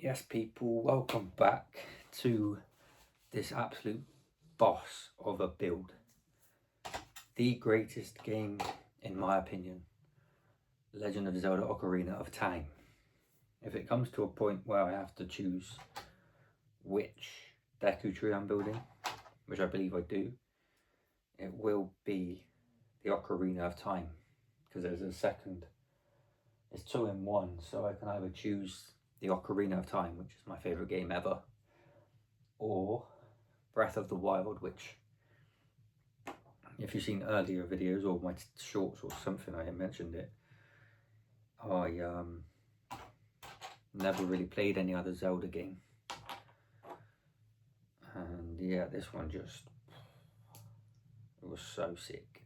Yes, people, welcome back to this absolute boss of a build. The greatest game, in my opinion, Legend of Zelda Ocarina of Time. If it comes to a point where I have to choose which Deku Tree I'm building, which I believe I do, it will be the Ocarina of Time, because there's a second. It's 2 in 1, so I can either choose the Ocarina of Time, which is my favourite game ever, or Breath of the Wild, which, if you've seen earlier videos or my shorts or something, I mentioned it. I never really played any other Zelda game, and yeah, this one just, it was so sick,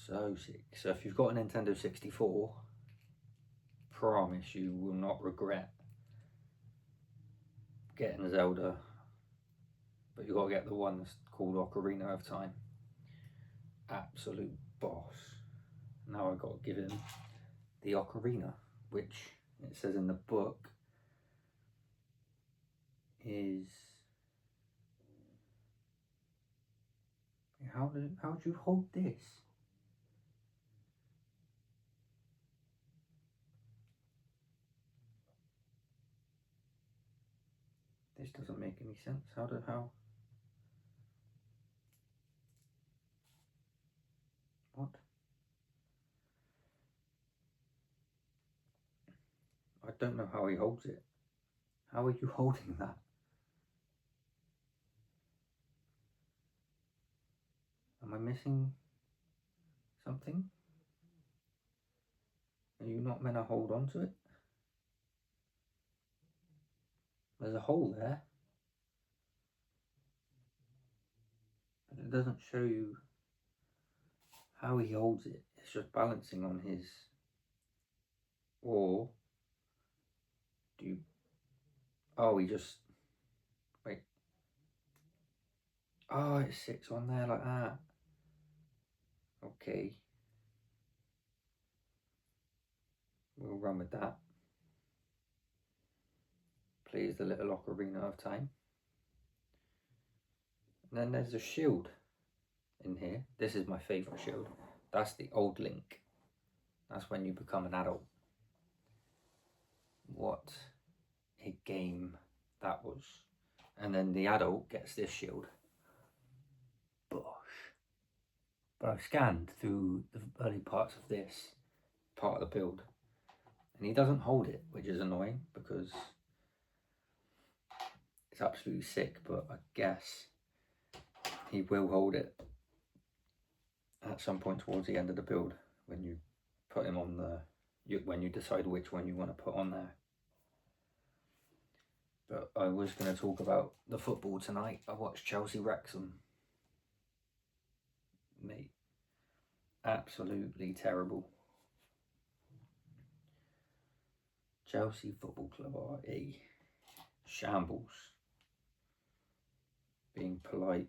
so sick. So if you've got a Nintendo 64, promise you will not regret getting Zelda, but you got to get the one that's called Ocarina of Time. Absolute boss. Now I got to give him the Ocarina, which it says in the book is, how do you hold this? This doesn't make any sense. How? What? I don't know how he holds it. How are you holding that? Am I missing something? Are you not meant to hold on to it? There's a hole there, but it doesn't show you how he holds it. It's just balancing on his, or do you, oh, he just, wait. Oh, it sits on there like that. Okay. We'll run with that. Plays the little Ocarina of Time. And then there's a shield in here. This is my favourite shield. That's the old Link. That's when you become an adult. What a game that was. And then the adult gets this shield. Bosh. But I've scanned through the early parts of this part of the build, and he doesn't hold it, which is annoying because it's absolutely sick, but I guess he will hold it at some point towards the end of the build when you put him on when you decide which one you want to put on there. But I was going to talk about the football tonight. I watched Chelsea Wrexham. Mate, absolutely terrible. Chelsea Football Club are a shambles. Being polite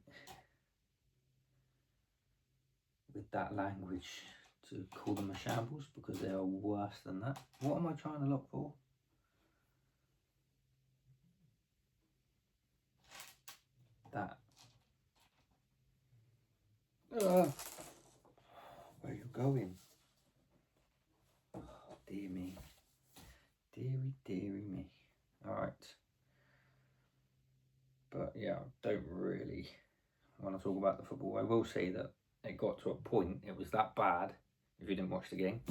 with that language to call them a shambles, because they are worse than that. What am I trying to look for? That. Where are you going? Oh, dear me. Deary me. Alright. But yeah, I don't really want to talk about the football. I will say that it got to a point, it was that bad, if you didn't watch the game,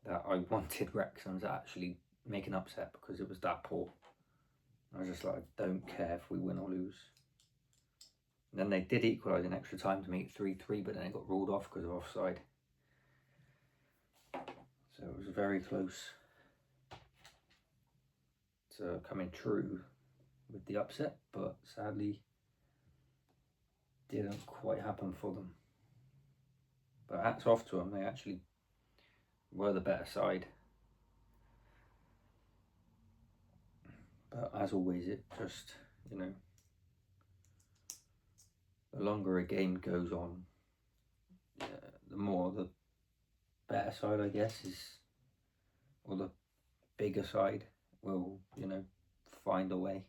that I wanted Wrexham to actually make an upset because it was that poor. I was just like, I don't care if we win or lose. And then they did equalise in extra time to make it 3-3, but then it got ruled off because of offside. So it was very close to coming true with the upset, but sadly didn't quite happen for them. But hats off to them, they actually were the better side. But as always, it just, you know, the longer a game goes on, the more the better side, I guess, is, or the bigger side will, you know, find a way.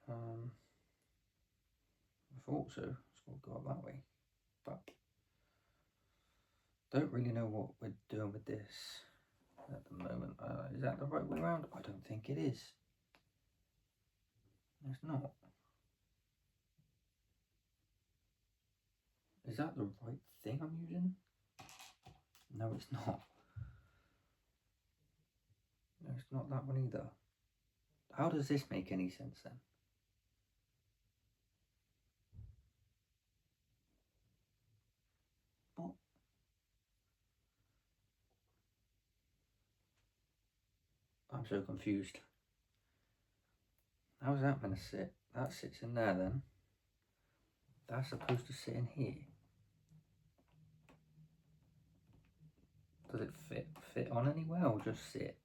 I thought so, it's got to go up that way, but don't really know what we're doing with this at the moment. Is that the right way around? I don't think it is. It's not. Is that the right thing I'm using? No, it's not. No, it's not that one either. How does this make any sense then? What? I'm so confused. How's that going to sit? That sits in there then. That's supposed to sit in here. Does it fit on anywhere or just sit?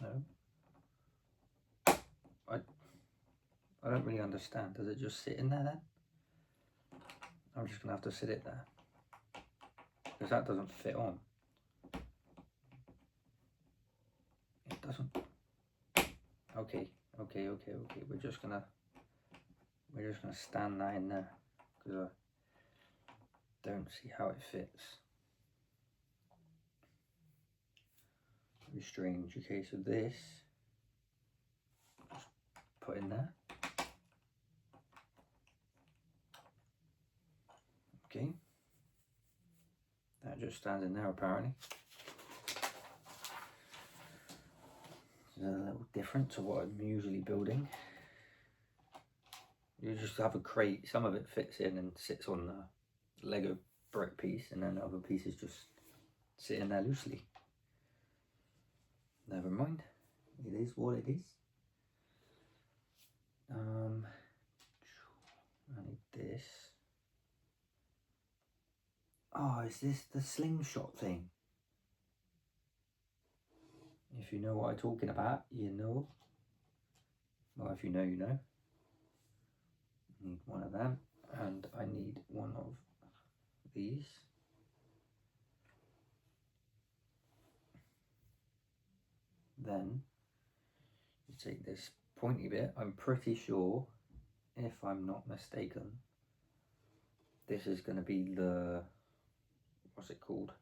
No. I don't really understand. Does it just sit in there then? I'm just gonna have to sit it there because that doesn't fit on. It doesn't. Okay. We're just gonna stand that in there because I don't see how it fits. Very strange. Okay, so this just put in there. Okay, that just stands in there apparently. It's a little different to what I'm usually building. You just have a crate, some of it fits in and sits on the Lego brick piece, and then other pieces just sit in there loosely. Never mind, it is what it is. I need this. Oh, is this the slingshot thing? If you know what I'm talking about, you know. Well, if you know, you know. I need one of them, and I need one of these. Then you take this pointy bit. I'm pretty sure, if I'm not mistaken, this is going to be the, what's it called?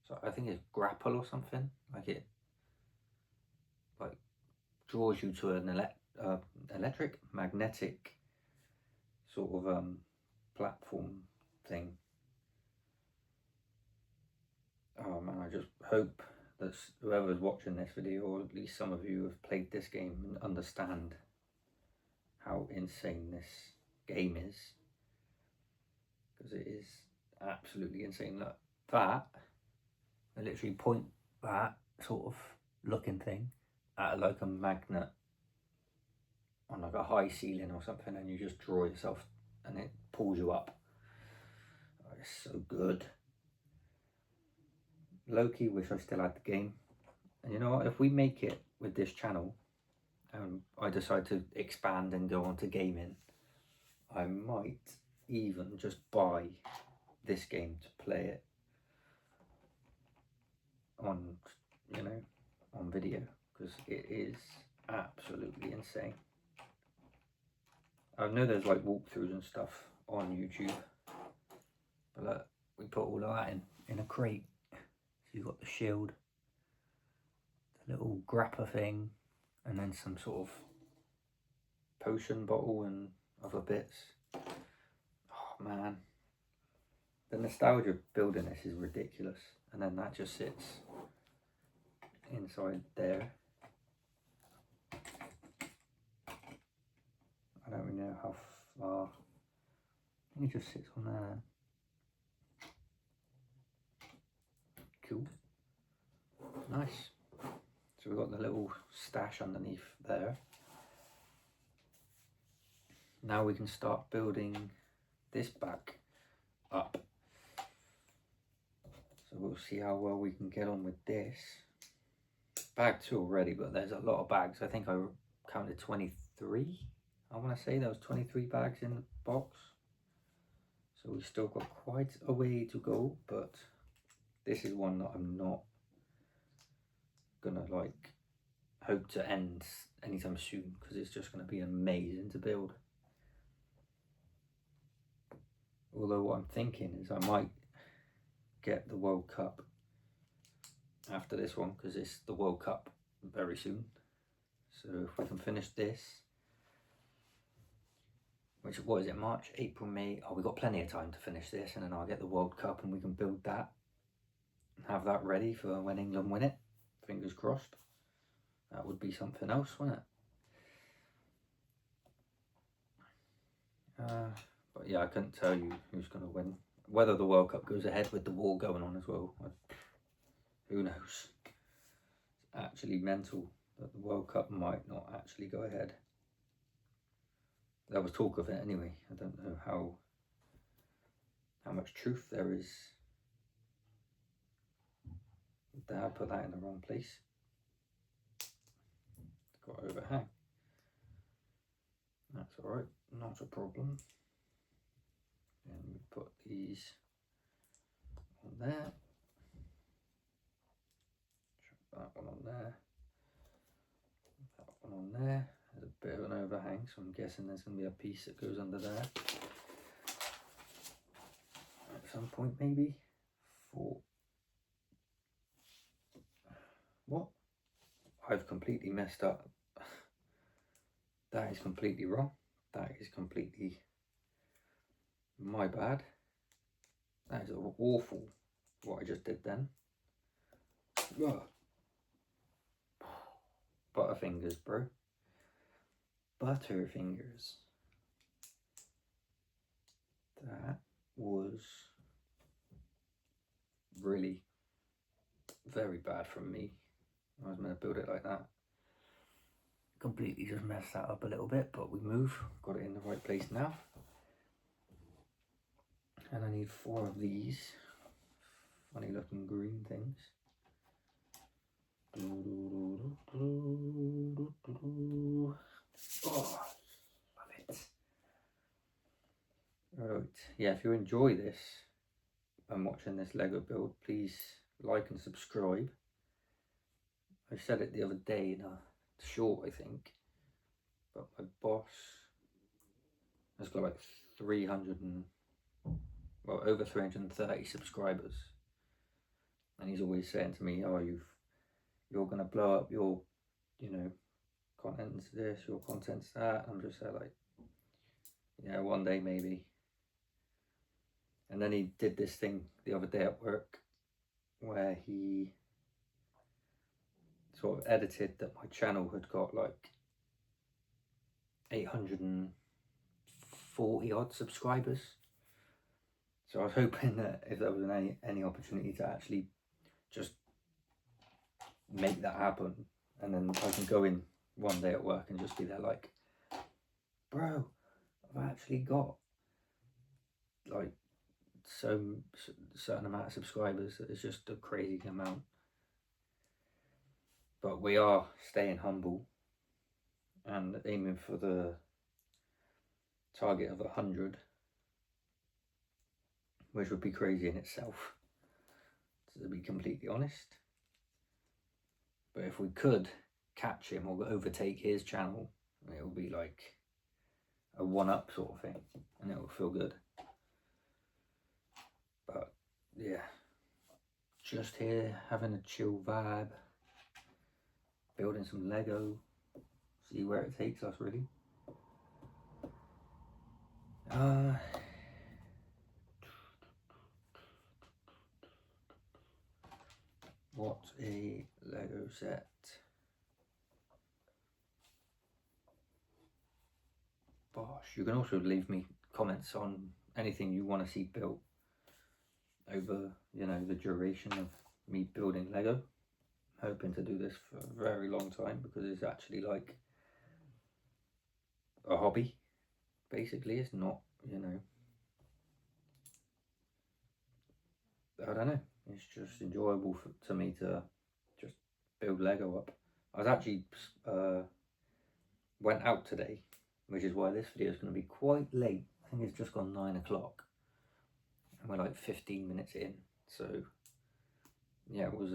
So I think it's grapple or something. Like it draws you to an electric magnetic sort of platform thing. Oh man, I just hope that whoever's watching this video, or at least some of you, have played this game and understand how insane this game is, because it is absolutely insane. Look, that, I literally point that sort of looking thing at like a magnet on like a high ceiling or something, and you just draw yourself and it pulls you up. Oh, it's so good. Low-key wish I still had the game. And you know what, if we make it with this channel and I decide to expand and go on to gaming, I might even just buy this game to play it on, you know, on video, because it is absolutely insane. I know there's like walkthroughs and stuff on YouTube, but look, we put all of that in a crate. So you've got the shield, the little grapper thing, and then some sort of potion bottle and other bits. Oh man, the nostalgia of building this is ridiculous. And then that just sits inside there. I don't really know how far. I think it just sits on there. Cool. Nice. So we've got the little stash underneath there. Now we can start building this back up. So we'll see how well we can get on with this. Bag 2 already, but there's a lot of bags. I think I counted 23. I want to say there was 23 bags in the box. So we've still got quite a way to go, but this is one that I'm not gonna like hope to end anytime soon, because it's just gonna be amazing to build. Although what I'm thinking is I might get the World Cup after this one, because it's the World Cup very soon. So if we can finish this, which, what is it, March, April, May? Oh, we've got plenty of time to finish this, and then I'll get the World Cup and we can build that and have that ready for when England win it. Fingers crossed. That would be something else, wouldn't it? But yeah, I couldn't tell you who's going to win. Whether the World Cup goes ahead with the war going on as well, who knows? It's actually mental that the World Cup might not actually go ahead. There was talk of it anyway. I don't know how much truth there is. Did I put that in the wrong place? Got overhang. That's alright, not a problem. And we put these on there. Chuck that one on there. That one on there. There's a bit of an overhang, so I'm guessing there's going to be a piece that goes under there at some point, maybe. What? I've completely messed up. That is completely wrong. That is completely my bad. That is awful what I just did then. Ugh. Butterfingers, bro. Butterfingers. That was really very bad from me. I was going to build it like that. Completely just messed that up a little bit, but we move. Got it in the right place now. And I need 4 of these funny looking green things. Oh, love it. Right, yeah, if you enjoy this and watching this Lego build, please like and subscribe. I said it the other day in a short, I think, but my boss has got like over 330 subscribers, and he's always saying to me, oh, you're gonna blow up your, you know, content's this, your content's that. I'm just like, yeah, one day maybe. And then he did this thing the other day at work where he sort of edited that my channel had got like 840 odd subscribers. So I was hoping that if there was any opportunity to actually just make that happen, and then I can go in one day at work and just be there like, bro, I've actually got like certain amount of subscribers. It's just a crazy amount. But we are staying humble and aiming for the target of 100, which would be crazy in itself, to be completely honest. But if we could catch him or overtake his channel, it would be like a one-up sort of thing, and it would feel good. But yeah, just here having a chill vibe, building some Lego, see where it takes us really. What a Lego set. Bosh. You can also leave me comments on anything you want to see built over, you know, the duration of me building Lego. I'm hoping to do this for a very long time, because it's actually like a hobby, basically. It's not, you know, I don't know, it's just enjoyable to me to just build Lego up. I was actually went out today, which is why this video is going to be quite late. I think it's just gone 9 o'clock, and we're like 15 minutes in. So yeah, it was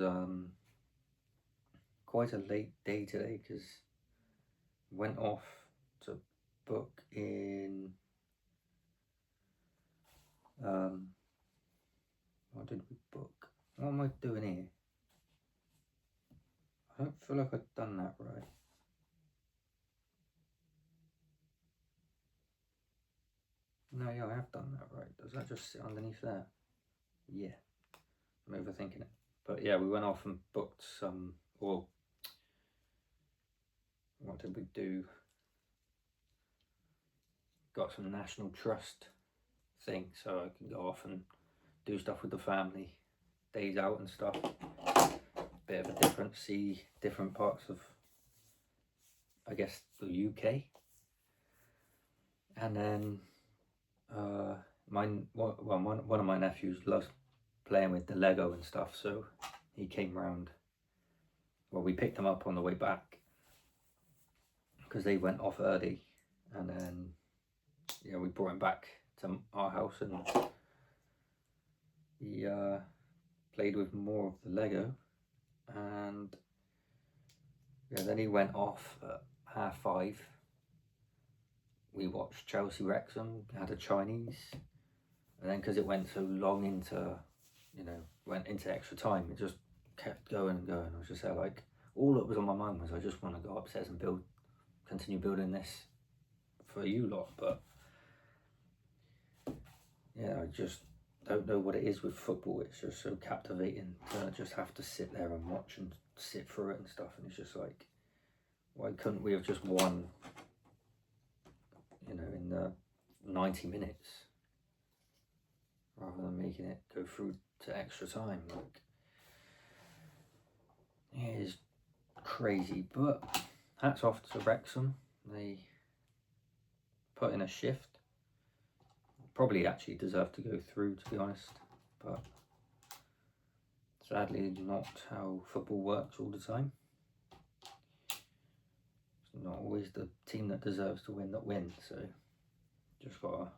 quite a late day today because went off to book in what did we book? What am I doing here? I don't feel like I've done that right. No, yeah, I have done that right. Does that just sit underneath there? Yeah, I'm overthinking it. But yeah, we went off and booked some, or what did we do? Got some National Trust thing so I can go off and do stuff with the family, days out and stuff. Bit of a different, see different parts of, I guess, the UK. And then one of my nephews loves playing with the Lego and stuff, so he came round. Well, we picked him up on the way back because they went off early, and then yeah, we brought him back to our house, and he played with more of the Lego, and yeah, then he went off at 5:30. We watched Chelsea Wrexham, had a Chinese, and then because it went so long into, went into extra time, it just kept going and going. I was just there like, all that was on my mind was I just want to go upstairs and continue building this for you lot. But yeah, I just don't know what it is with football. It's just so captivating to just have to sit there and watch and sit through it and stuff. And it's just like, why couldn't we have just won, in the 90 minutes rather than making it go through to extra time? Like, it is crazy. But hats off to Wrexham. They put in a shift. Probably actually deserve to go through, to be honest, but sadly not how football works all the time. It's not always the team that deserves to win that wins, so just gotta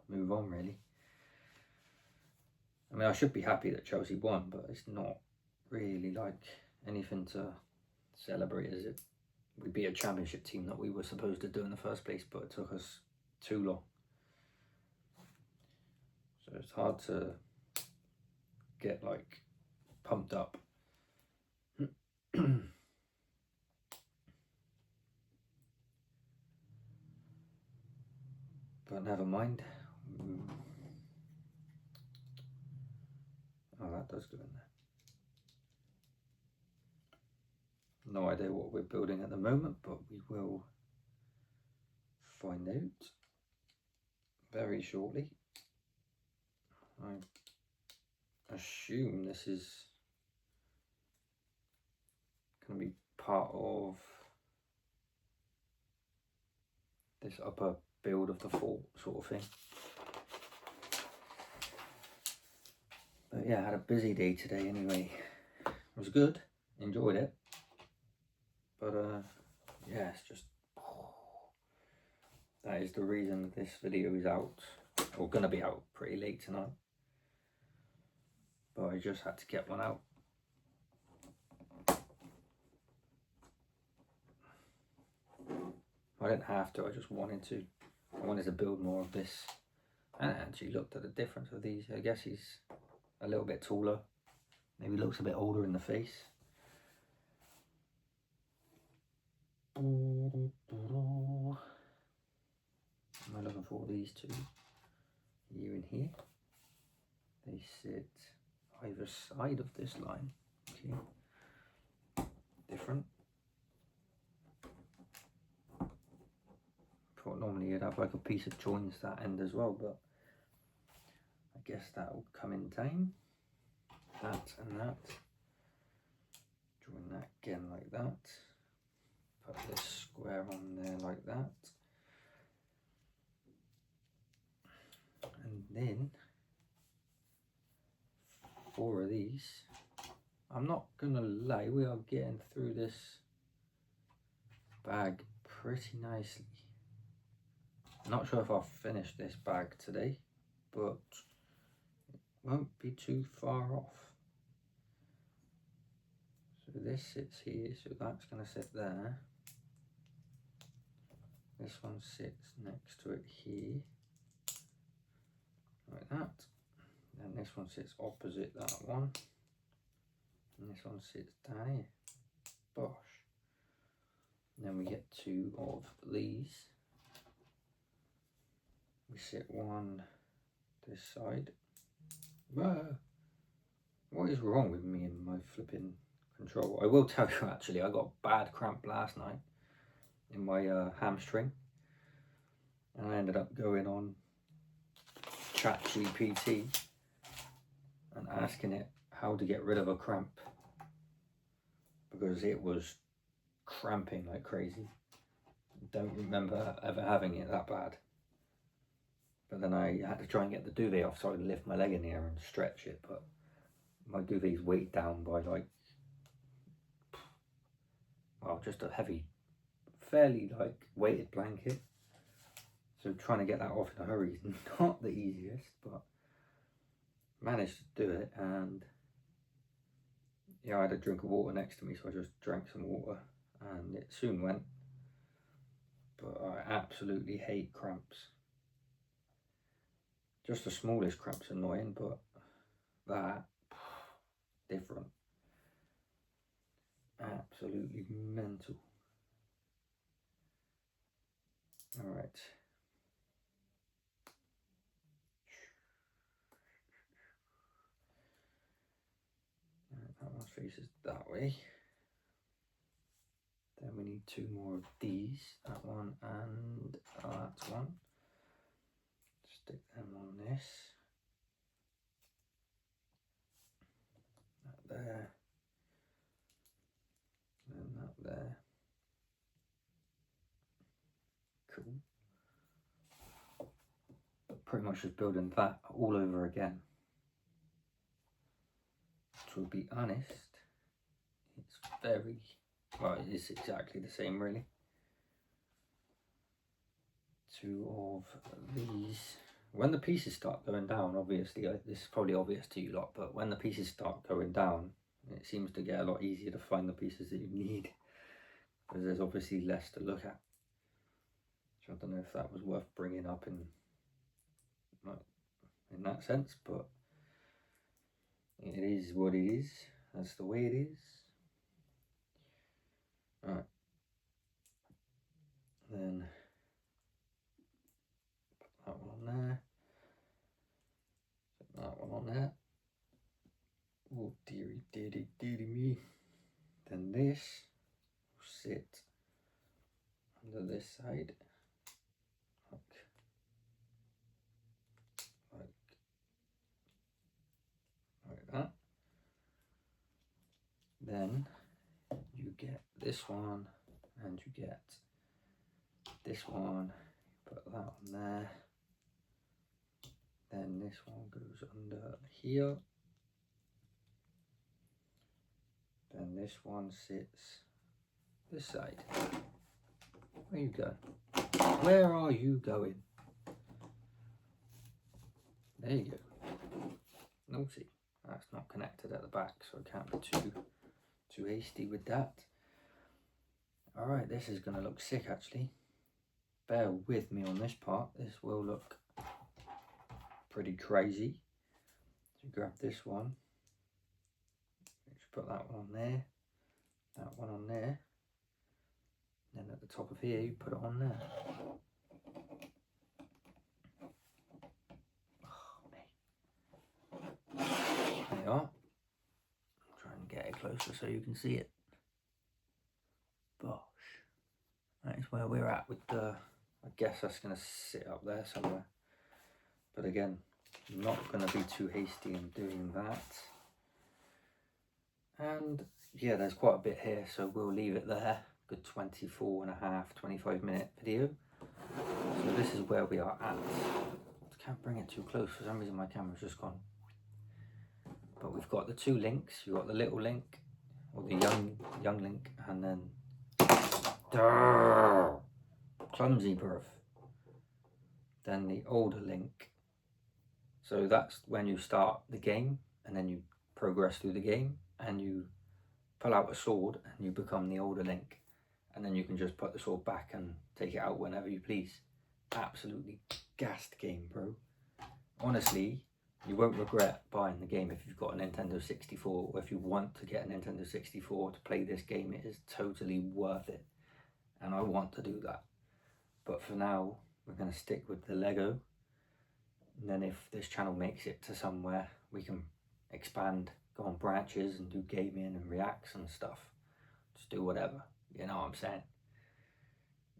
move on, really. I mean, I should be happy that Chelsea won, but it's not really like anything to celebrate, is it? We beat a championship team that we were supposed to do in the first place, but it took us too long. So it's hard to get like pumped up. But never mind. Oh, that does go in there. No idea what we're building at the moment, but we will find out very shortly. I assume this is going to be part of this upper build of the fort sort of thing. But yeah, I had a busy day today anyway. It was good, enjoyed it. But yeah, it's just, that is the reason this video is out, or gonna be out pretty late tonight. But I just had to get one out. I didn't have to, I just wanted to. I wanted to build more of this. And I actually looked at the difference of these. I guess he's a little bit taller. Maybe looks a bit older in the face. Am I looking for these two? Here and here. They sit either side of this line. Okay. Different. Thought normally you'd have like a piece of joins that end as well, but I guess that will come in time. That and that. Join that again like that. Put this square on there like that. And then 4 of these. I'm not gonna lie, we are getting through this bag pretty nicely. Not sure if I'll finish this bag today, but won't be too far off. So this sits here, so that's going to sit there. This one sits next to it here, like that. And this one sits opposite that one. And this one sits down here. Bosh. And then we get two of these. We sit one this side. Whoa. What is wrong with me and my flipping control? I will tell you actually, I got a bad cramp last night in my hamstring. And I ended up going on ChatGPT and asking it how to get rid of a cramp, because it was cramping like crazy. Don't remember ever having it that bad. But then I had to try and get the duvet off so I could lift my leg in the air and stretch it, but my duvet's weighed down by like, well, just a heavy, fairly like weighted blanket. So trying to get that off in a hurry is not the easiest, but managed to do it. And yeah, I had a drink of water next to me, so I just drank some water and it soon went. But I absolutely hate cramps. Just the smallest cramp's annoying, but that, different. Absolutely mental. All right. That one faces that way. Then we need two more of these, that one and that one. Stick them on this. That there. And that there. Cool. Pretty much just building that all over again. To be honest, it's very, well, it is exactly the same really. Two of these. When the pieces start going down, obviously, this is probably obvious to you lot, but when the pieces start going down, it seems to get a lot easier to find the pieces that you need, because there's obviously less to look at. So I don't know if that was worth bringing up in that sense, but it is what it is. That's the way it is. Alright. Then put that one on there. Put that one on there. Oh dearie, dearie, dearie me. Then this will sit under this side. Like that. Then you get this one and you get this one. Put that on there. Then this one goes under here. Then this one sits this side. Where you go? Where are you going? There you go. Naughty. That's not connected at the back, so I can't be too hasty with that. Alright, this is going to look sick actually. Bear with me on this part. This will look pretty crazy. So grab this one. Just put that one on there. That one on there. Then at the top of here, you put it on there. There you are. I'll try and get it closer so you can see it. Bosh. That is where we're at with the, I guess that's going to sit up there somewhere. But again, I'm not going to be too hasty in doing that. And yeah, there's quite a bit here, so we'll leave it there. Good 25 minute video. So this is where we are at. I can't bring it too close, for some reason my camera's just gone. But we've got the two links. You've got the little link, or the young link, and then clumsy birth. Then the older link. So that's when you start the game, and then you progress through the game, and you pull out a sword and you become the older Link, and then you can just put the sword back and take it out whenever you please. Absolutely gassed game, bro. Honestly, you won't regret buying the game if you've got a Nintendo 64, or if you want to get a Nintendo 64 to play this game. It is totally worth it, and I want to do that. But for now, we're going to stick with the Lego, and then if this channel makes it to somewhere, we can expand, go on branches and do gaming and reacts and stuff. Just do whatever, you know what I'm saying?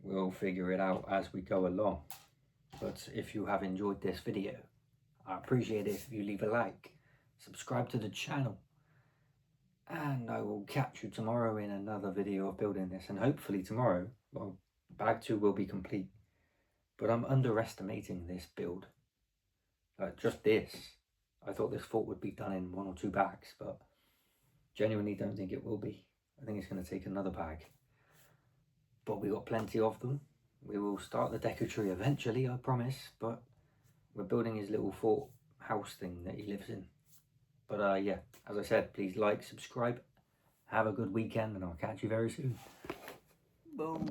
We'll figure it out as we go along. But if you have enjoyed this video, I appreciate it if you leave a like, subscribe to the channel, and I will catch you tomorrow in another video of building this. And hopefully tomorrow, well, bag 2 will be complete. But I'm underestimating this build. Just this. I thought this fort would be done in 1 or 2 bags, but genuinely don't think it will be. I think it's going to take another bag. But we got plenty of them. We will start the Deku Tree eventually, I promise, but we're building his little fort house thing that he lives in. But yeah, as I said, please like, subscribe, have a good weekend, and I'll catch you very soon. Boom.